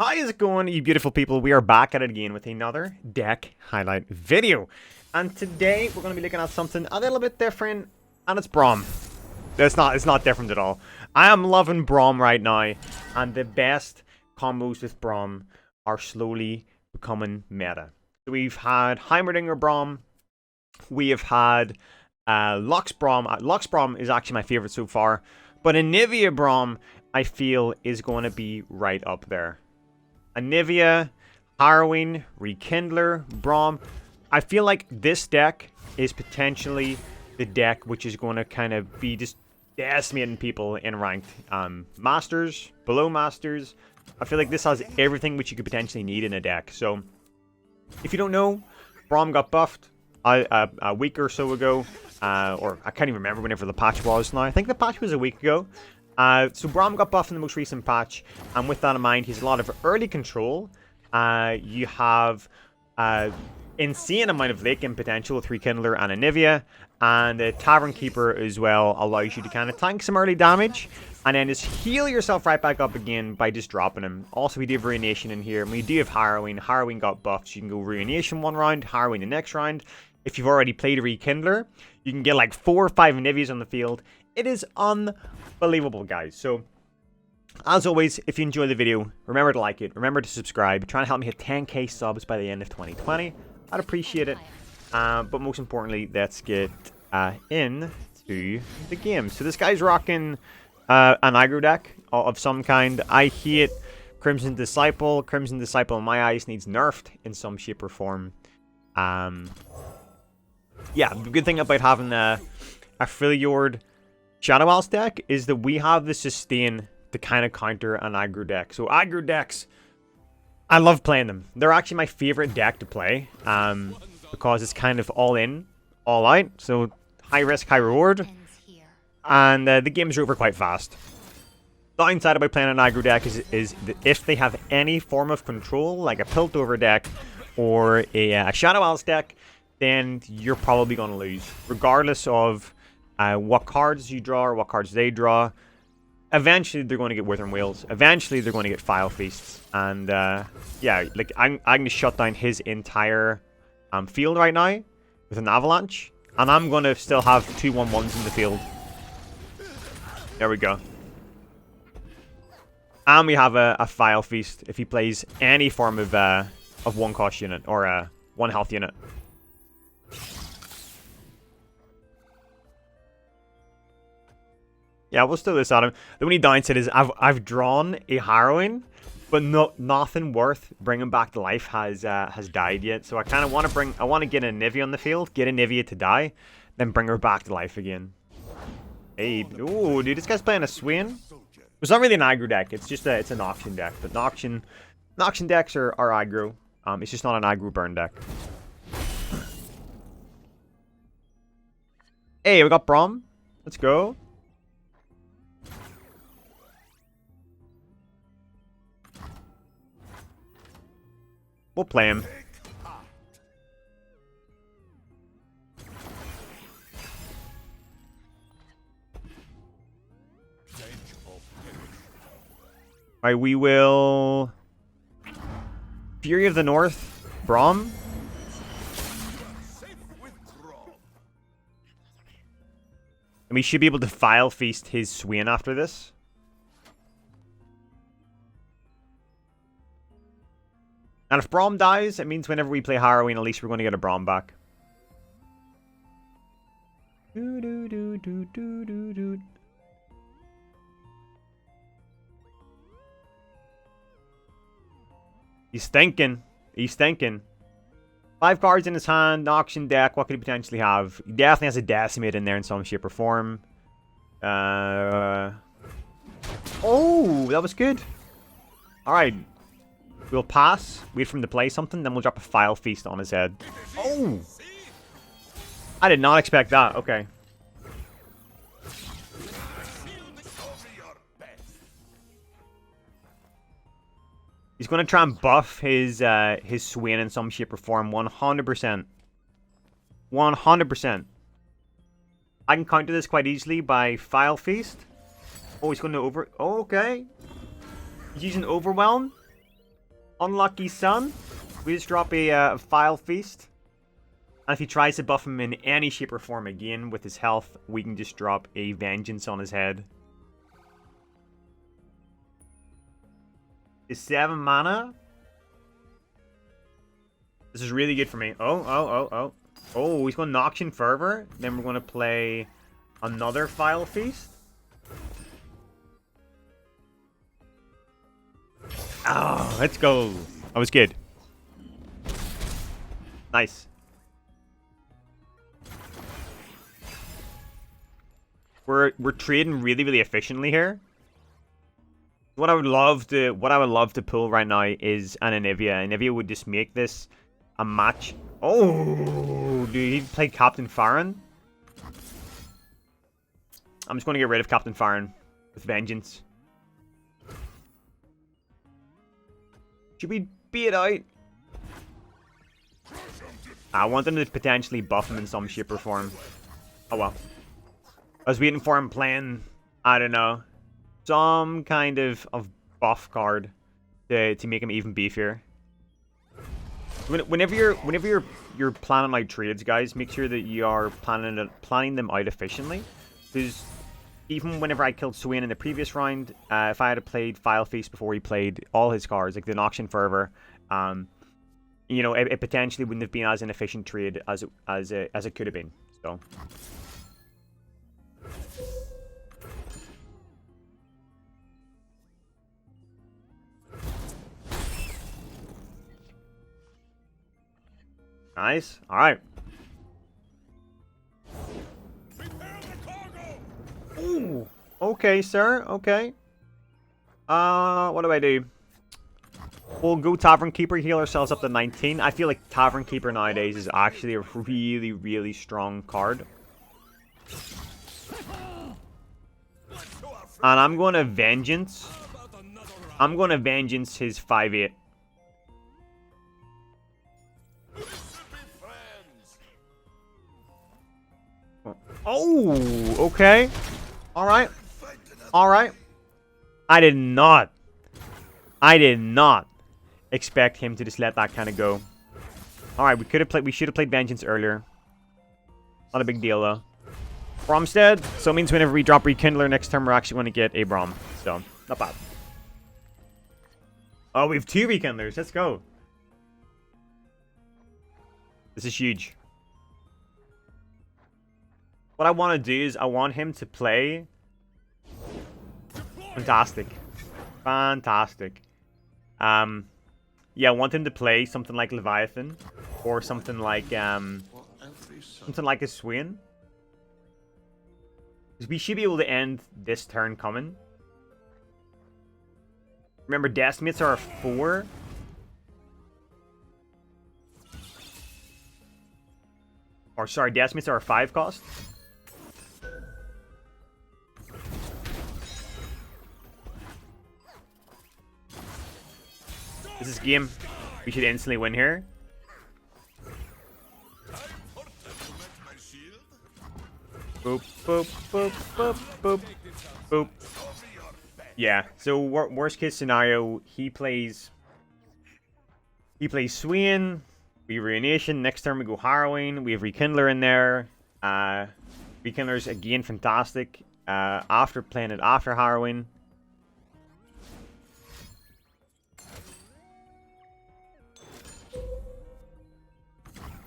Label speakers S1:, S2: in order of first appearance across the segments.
S1: How's it going, you beautiful people? We are back at it again with another deck highlight video. And today we're going to be looking at something a little bit different, and it's Braum. It's not different at all. I am loving Braum right now, and the best combos with Braum are slowly becoming meta. So we've had Heimerdinger Braum, we have had Lux Braum. Lux Braum is actually my favorite so far, but Anivia Braum I feel is going to be right up there. Anivia, Harrowing, Rekindler, Braum. I feel like this deck is potentially the deck which is going to kind of be just decimating people in ranked masters, below masters. I feel like this has everything which you could potentially need in a deck. So, if you don't know, Braum got buffed a week or so ago, or I can't even remember whenever the patch was now. I think the patch was a week ago. So Braum got buffed in the most recent patch, and with that in mind, he has a lot of early control. You have insane amount of late game potential with Rekindler and Anivia, and the Tavern Keeper as well allows you to kind of tank some early damage, and then just heal yourself right back up again by just dropping him. Also, we do have Ruination in here, and we do have Harrowing. Harrowing got buffed, so you can go Ruination one round, Harrowing the next round. If you've already played Rekindler, you can get like 4 or 5 Anivias on the field. It is unbelievable, guys. So, as always, if you enjoy the video, remember to like it. Remember to subscribe. Trying to help me hit 10k subs by the end of 2020. I'd appreciate it. But most importantly, let's get into the game. So this guy's rocking an aggro deck of some kind. I hate Crimson Disciple. Crimson Disciple, in my eyes, needs nerfed in some shape or form. Yeah, the good thing about having a Freljord Shadow Isles deck is that we have the sustain to kind of counter an aggro deck. So aggro decks, I love playing them. They're actually my favorite deck to play, because it's kind of all in, all out. So high risk, high reward, and the games are over quite fast. The downside about playing an aggro deck is that if they have any form of control, like a Piltover deck or a Shadow Isles deck, then you're probably going to lose, regardless of what cards you draw or what cards they draw. Eventually, they're going to get Withering Wheels. Eventually, they're going to get File Feasts. And, yeah, like, I'm going to shut down his entire field right now with an Avalanche. And I'm going to still have 2 1/1s in the field. There we go. And we have a File Feast if he plays any form of 1-cost unit or a 1-health unit. Yeah, we'll still this at him. The only downside is I've drawn a Harrowing, but nothing worth bringing back to life has died yet. So I kind of want to get a Anivia on the field, get a Anivia to die, then bring her back to life again. Hey, ooh, dude, this guy's playing a Swain. It's not really an aggro deck. It's just it's an auction deck. But auction decks are aggro. It's just not an aggro burn deck. Hey, we got Braum. Let's go. We'll play him. Alright, we will... Fury of the North, Braum. And we should be able to File Feast his Swain after this. And if Braum dies, it means whenever we play Harrowing, at least we're going to get a Braum back. He's thinking. He's thinking. 5 cards in his hand, auction deck. What could he potentially have? He definitely has a Decimate in there in some shape or form. Oh, that was good. Alright. We'll pass, wait for him to play something, then we'll drop a File Feast on his head. Oh! I did not expect that. Okay. He's going to try and buff his Swain in some shape or form. 100%. 100%. I can counter this quite easily by File Feast. Oh, he's going to over... Oh, okay. He's using Overwhelm. Unlucky son. We just drop a File Feast. And if he tries to buff him in any shape or form again with his health, we can just drop a Vengeance on his head. Is 7 mana? This is really good for me. Oh, he's going to Noxian Fervor. Then we're going to play another File Feast. Oh, let's go. That was good. Nice. We're trading really efficiently here. What I would love to pull right now is an Anivia. Anivia would just make this a match. Oh, dude, he played Captain Farron. I'm just going to get rid of Captain Farron with Vengeance. Should we beat it out? I want them to potentially buff him in some shape or form. Oh well. I was waiting for him playing, I don't know, some kind of buff card to make him even beefier. Whenever you're planning out trades, guys, make sure that you are planning them out efficiently. Because even whenever I killed Swain in the previous round, if I had played File Feast before he played all his cards, like the Noxian Fervor, you know, it potentially wouldn't have been as an efficient trade as it could have been. So. Nice. All right. Ooh. Okay, sir. Okay. What do I do? We'll go Tavern Keeper, heal ourselves up to 19. I feel like Tavern Keeper nowadays is actually a really strong card. And I'm going to Vengeance. I'm going to Vengeance his 5/8. Oh, okay. Alright. Alright. I did not expect him to just let that kind of go. Alright, we should have played Vengeance earlier. Not a big deal though. Bromstead, so it means whenever we drop Rekindler next turn we're actually going to get a Braum. So, not bad. Oh, we have 2 Rekindlers. Let's go. This is huge. What I want to do is I want him to play fantastic. Fantastic. Yeah, I want him to play something like Leviathan or something like a Swain. Because we should be able to end this turn coming. Remember, Decimates are a 4. Or sorry, Decimates are a 5 cost. This is game. We should instantly win here. Boop, boop, boop, boop, boop, boop. Yeah, so worst case scenario, he plays Swain, we Ruination, next turn we go Harrowing, we have Rekindler in there. Rekindler's again fantastic. After playing it after Harrowing.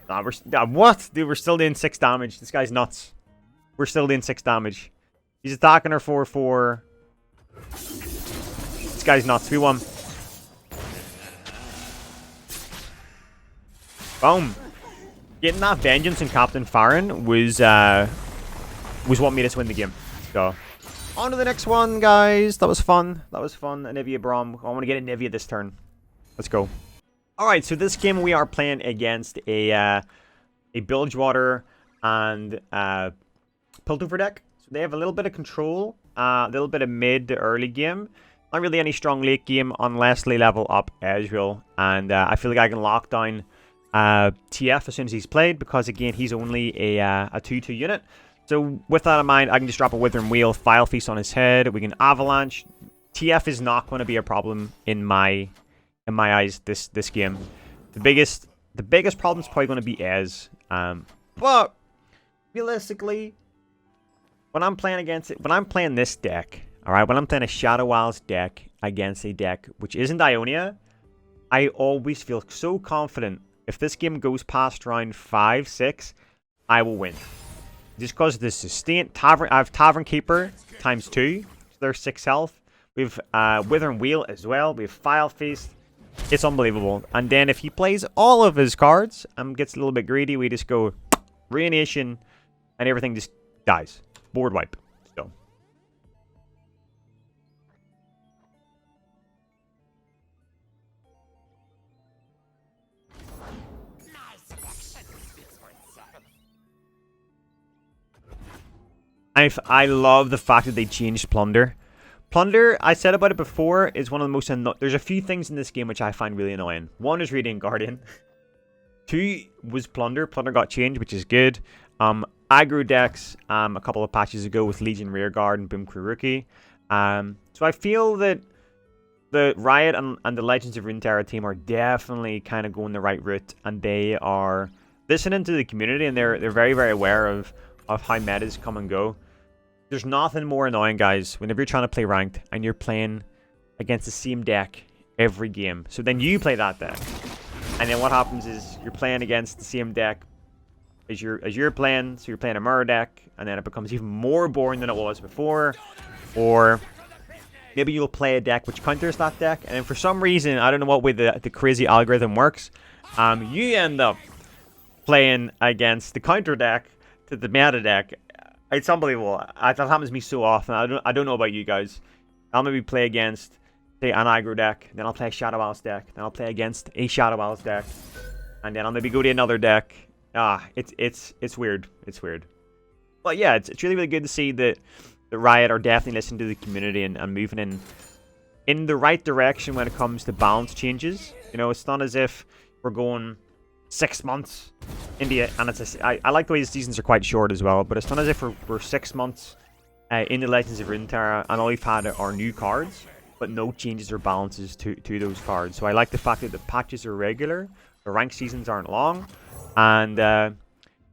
S1: What? Dude, we're still doing 6 damage. This guy's nuts. We're still doing 6 damage. He's attacking her 4/4. This guy's nuts. We won. Boom. Getting that Vengeance and Captain Farron was what made us win the game. So, on to the next one, guys. That was fun. That was fun. Anivia Braum. I want to get Anivia this turn. Let's go. Alright, so this game we are playing against a Bilgewater and Piltover deck. So they have a little bit of control, a little bit of mid to early game. Not really any strong late game unless they level up Ezreal. And I feel like I can lock down TF as soon as he's played because, again, he's only a 2/2 unit. So with that in mind, I can just drop a Withering Wheel, File Feast on his head. We can Avalanche. TF is not going to be a problem in my in my eyes this game. The biggest problem is probably going to be Ez. But realistically, when I'm playing this deck, alright, when I'm playing a Shadow Isles deck against a deck which isn't Ionia, I always feel so confident if this game goes past round 5, 6, I will win. Just because of the sustain I have Tavern Keeper times 2, so they're 6 health. We have Withering Wheel as well. We have File Feast. It's unbelievable. And then if he plays all of his cards and gets a little bit greedy, we just go Ruination and everything just dies. Board wipe. So. I love the fact that they changed Plunder. Plunder, I said about it before, is one of the most there's a few things in this game which I find really annoying. One is Radiant Guardian. 2 was Plunder. Plunder got changed, which is good. Aggro decks a couple of patches ago with Legion Rearguard and Boom Crew Rookie. So I feel that the Riot and the Legends of Runeterra team are definitely kind of going the right route, and they are listening to the community, and they're very, very aware of how metas come and go. There's nothing more annoying, guys, whenever you're trying to play ranked and you're playing against the same deck every game. So then you play that deck, and then what happens is you're playing against the same deck as you're playing, so you're playing a mirror deck, and then it becomes even more boring than it was before. Or maybe you'll play a deck which counters that deck, and then for some reason, I don't know what way the crazy algorithm works, you end up playing against the counter deck to the meta deck. It's unbelievable. That happens to me so often. I don't know about you guys. I'll maybe play against, say, an aggro deck, then I'll play a Shadow Isles deck, then I'll play against a Shadow Isles deck, and then I'll maybe go to another deck. It's weird. It's weird. But yeah, it's really, really good to see that the Riot are definitely listening to the community and moving in the right direction when it comes to balance changes. You know, it's not as if we're going 6 months into it, and I like the way the seasons are quite short as well, but it's not as if we're 6 months into Legends of Runeterra and all we've had are new cards, but no changes or balances to those cards. So I like the fact that the patches are regular, the ranked seasons aren't long, and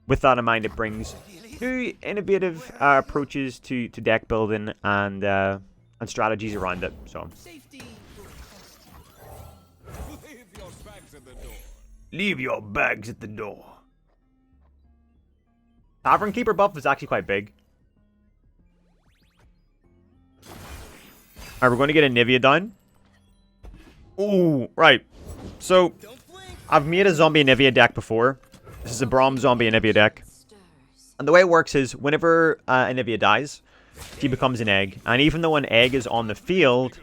S1: with that in mind, it brings new innovative approaches to deck building and strategies around it. So leave your bags at the door. Tavern Keeper buff is actually quite big. Alright, we're going to get Anivia down. Ooh, right. So, I've made a Zombie Anivia deck before. This is a Braum Zombie Anivia deck. And the way it works is, whenever Anivia dies, she becomes an egg. And even though an egg is on the field,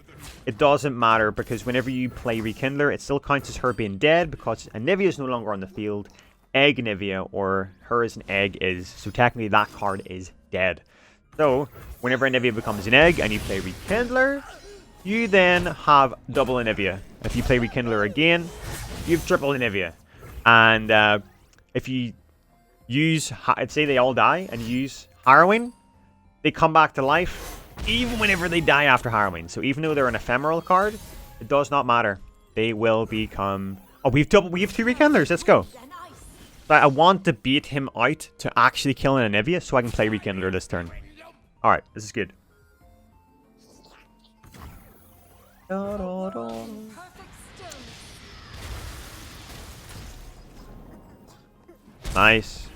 S1: it doesn't matter, because whenever you play Rekindler, it still counts as her being dead, because Anivia is no longer on the field. Egg Anivia, or her as an egg, is. So technically that card is dead. So, whenever Anivia becomes an egg and you play Rekindler, you then have double Anivia. If you play Rekindler again, you have triple Anivia. And if you use, I'd say they all die, and you use Harrowing, they come back to life, even whenever they die after Harrowing. So even though they're an ephemeral card, it does not matter. They will become... Oh, we have 2 Rekindlers. Let's go. But I want to bait him out to actually kill an Anivia so I can play Rekindler this turn. Alright, this is good. Nice.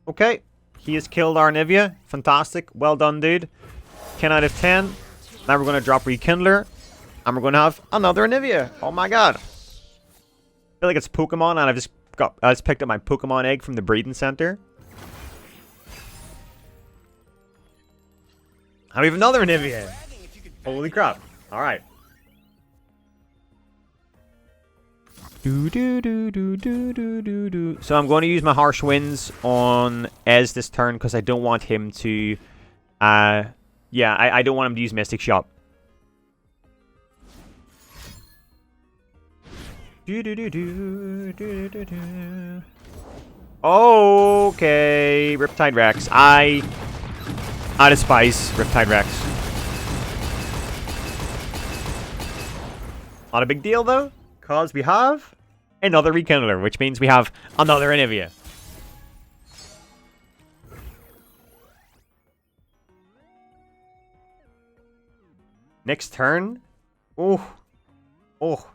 S1: Okay, he has killed our Anivia. Fantastic. Well done, dude. 10 out of 10. Now we're going to drop Rekindler. And we're going to have another Anivia. Oh my god. I feel like it's Pokemon, and I just picked up my Pokemon egg from the breeding center. And we have another Anivia. Holy crap. Alright. So I'm going to use my Harsh Winds on Ez this turn because I don't want him to... I don't want him to use Mystic Shot. Okay, Riptide Rex. I despise Riptide Rex. Not a big deal though, because we have another Rekindler, which means we have another Anivia. Next turn. Oh. Oh.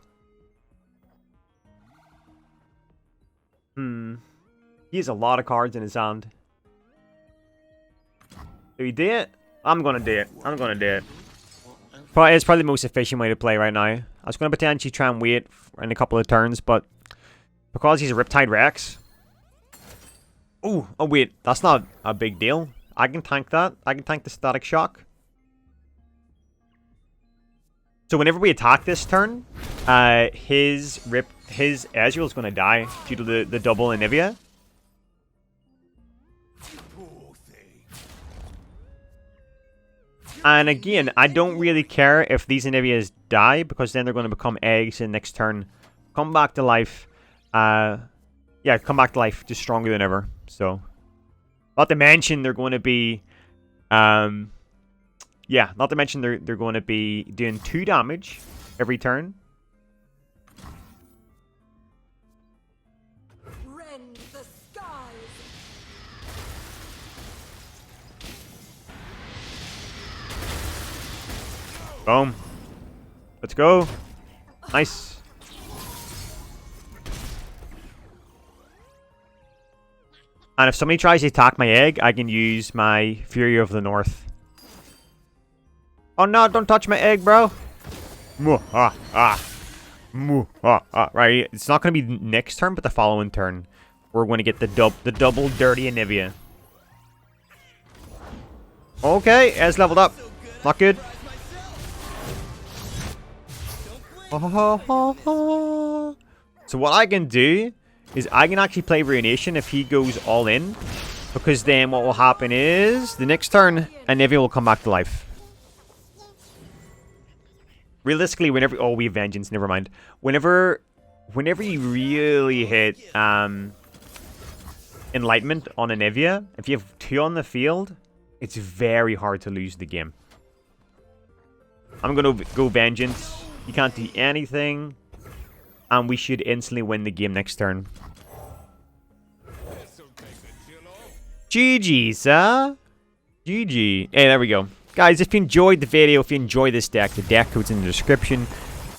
S1: He has a lot of cards in his hand. Do we do it? I'm gonna do it. I'm gonna do it. It's probably the most efficient way to play right now. I was gonna potentially try and wait in a couple of turns, but because he's a Riptide Rex. Oh wait, that's not a big deal. I can tank that. I can tank the Static Shock. So whenever we attack this turn, his Ezreal is going to die due to the double Anivia. And again, I don't really care if these Anivias die, because then they're going to become eggs in next turn. Come back to life. Yeah, come back to life just stronger than ever. So, not to mention they're going to be... yeah, not to mention they're going to be doing 2 damage every turn.
S2: Rend the skies.
S1: Boom. Let's go. Nice. And if somebody tries to attack my egg, I can use my Fury of the North. Oh no, don't touch my egg, bro. Right, it's not going to be next turn, but the following turn. We're going to get the double dirty Anivia. Okay, it's leveled up. Not good. So what I can do is I can actually play Ruination if he goes all in. Because then what will happen is, the next turn, Anivia will come back to life. Realistically, whenever... Oh, we have Vengeance, never mind. Whenever you really hit Enlightenment on Anivia, if you have 2 on the field, it's very hard to lose the game. I'm going to go Vengeance. You can't do anything. And we should instantly win the game next turn. GG, sir. GG. Hey, there we go. Guys, if you enjoyed the video, if you enjoy this deck, the deck code's in the description.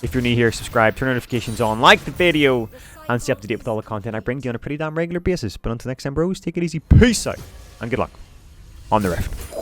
S1: If you're new here, subscribe, turn notifications on, like the video, and stay up to date with all the content I bring to you on a pretty damn regular basis. But until next time, bros, take it easy. Peace out, and good luck on the Rift.